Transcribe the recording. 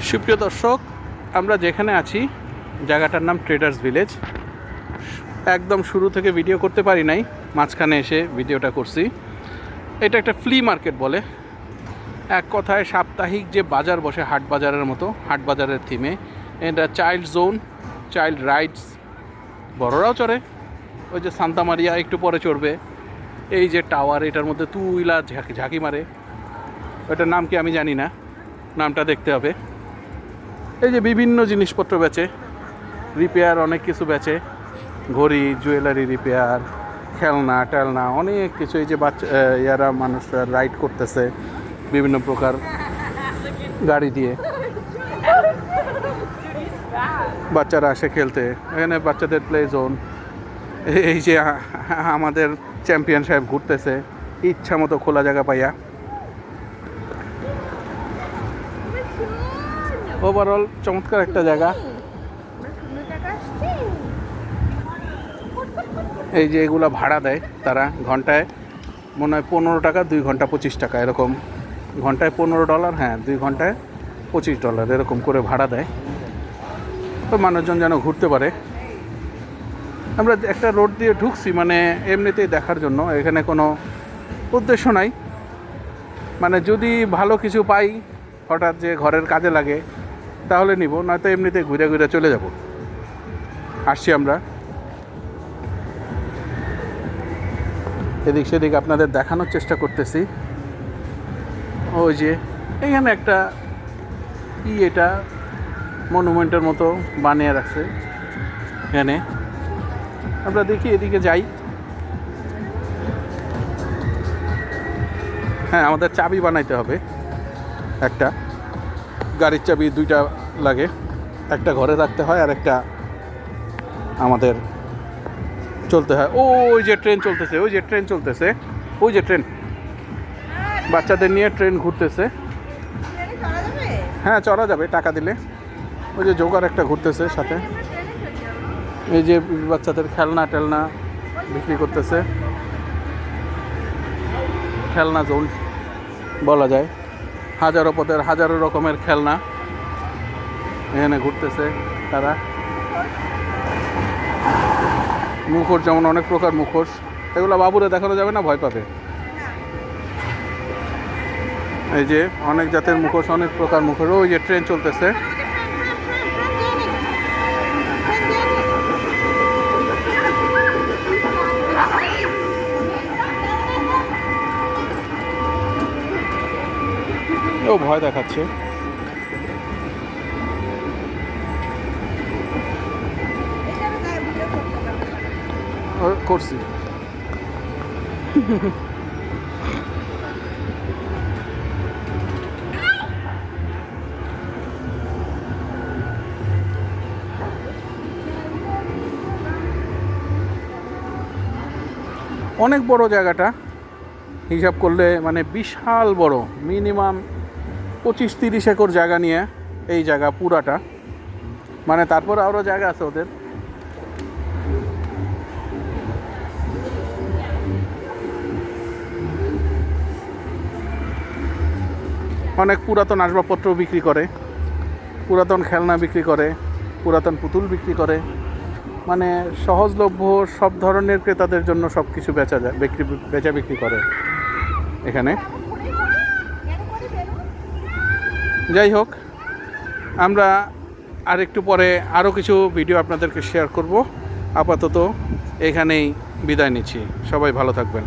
সুপ্রিয় দর্শক, আমরা যেখানে আছি জায়গাটার নাম ট্রেডার্স ভিলেজ। একদম শুরু থেকে ভিডিও করতে পারি নাই, মাঝখানে এসে ভিডিওটা করছি। এটা একটা ফ্লি মার্কেট বলে, এক কথায় সাপ্তাহিক যে বাজার বসে, হাট বাজারের মতো, হাট বাজারের থিমে। এটা চাইল্ড জোন, চাইল্ড রাইডস, বড়রাও চড়ে। ওই যে সান্তা মারিয়া একটু পরে চড়বে। এই যে টাওয়ার, এটার মধ্যে তুইলা ঝাঁকি মারে, ওটার নাম কি আমি জানি না, নামটা দেখতে হবে। এই যে বিভিন্ন জিনিসপত্র বেচে, রিপেয়ার অনেক কিছু বেচে, ঘড়ি, জুয়েলারি রিপেয়ার, খেলনা টেলনা, অনেক কিছু। এই যে ইয়ারা মানুষরা রাইড করতেছে বিভিন্ন প্রকার গাড়ি দিয়ে, বাচ্চারা আসে খেলতে। এখানে বাচ্চাদের প্লে জোন। এই যে আমাদের চ্যাম্পিয়ন সাহেব ঘুরতেছে ইচ্ছা মতো খোলা জায়গা পাইয়া। ওভারঅল চমৎকার একটা জায়গা। এই যে এগুলা ভাড়া দেয় তারা, ঘন্টায় মনে হয় 15 টাকা, 2 ঘন্টা 25 টাকা এরকম। ঘন্টায় $15, হ্যাঁ 2 ঘন্টায় $25 এরকম করে ভাড়া দেয়, তো মানুষজন যেন ঘুরতে পারে। আমরা একটা রোড দিয়ে ঢুকছি, মানে এমনিতেই দেখার জন্য, এখানে কোনো উদ্দেশ্য নাই। মানে যদি ভালো কিছু পাই হঠাৎ, যে ঘরের কাজে লাগে, তাহলে নিব, নয়তো এমনিতে ঘুরে ঘুরে চলে যাব। আসছি আমরা এদিক সেদিক আপনাদের দেখানোর চেষ্টা করতেছি। ওই যে এখানে একটা এটা মনুমেন্টের মতো বানিয়ে রাখছে। এখানে আমরা দেখি, এদিকে যাই। হ্যাঁ, আমাদের চাবি বানাইতে হবে একটা, গাড়ির চাবি 2টা লাগে, একটা ঘরে রাখতে হয় আর একটা আমাদের চলতে হয়। ওই যে ট্রেন চলতেছে, ওই যে ট্রেন চলতেছে, ওই যে ট্রেন, বাচ্চাদের নিয়ে ট্রেন ঘুরতেছে। হ্যাঁ, চড়া যাবে টাকা দিলে। ওই যে জোগাড় একটা ঘুরতেছে সাথে। এই যে বাচ্চাদের খেলনা টেলনা বিক্রি করতেছে, খেলনা জোন বলা যায়। হাজারো পদের হাজারো রকমের খেলনা এখানে ঘুরতেছে তারা। মুখোশ, যেমন অনেক প্রকার মুখোশ, এগুলো বাবুরে দেখানো যাবে না, ভয় পাবে। এই যে অনেক জাতের মুখোশ, অনেক প্রকার মুখোশ। ওই যে ট্রেন চলতেছে। ও ভয় দেখাচ্ছে। করছি। অনেক বড় জায়গাটা, হিসাব করলে মানে বিশাল বড়, মিনিমাম 25-30 একর জায়গা নিয়ে এই জায়গা পুরাটা। মানে তারপর আরও জায়গা আছে ওদের। অনেক পুরাতন আসবাবপত্র বিক্রি করে, পুরাতন খেলনা বিক্রি করে, পুরাতন পুতুল বিক্রি করে। মানে সহজলভ্য সব ধরনের ক্রেতাদের জন্য সব কিছু বেচা যায়, বেচা বিক্রি করে এখানে। যাই হোক, আমরা আর একটু পরে আরও কিছু ভিডিও আপনাদেরকে শেয়ার করব। আপাতত এখানেই বিদায় নিচ্ছি। সবাই ভালো থাকবেন।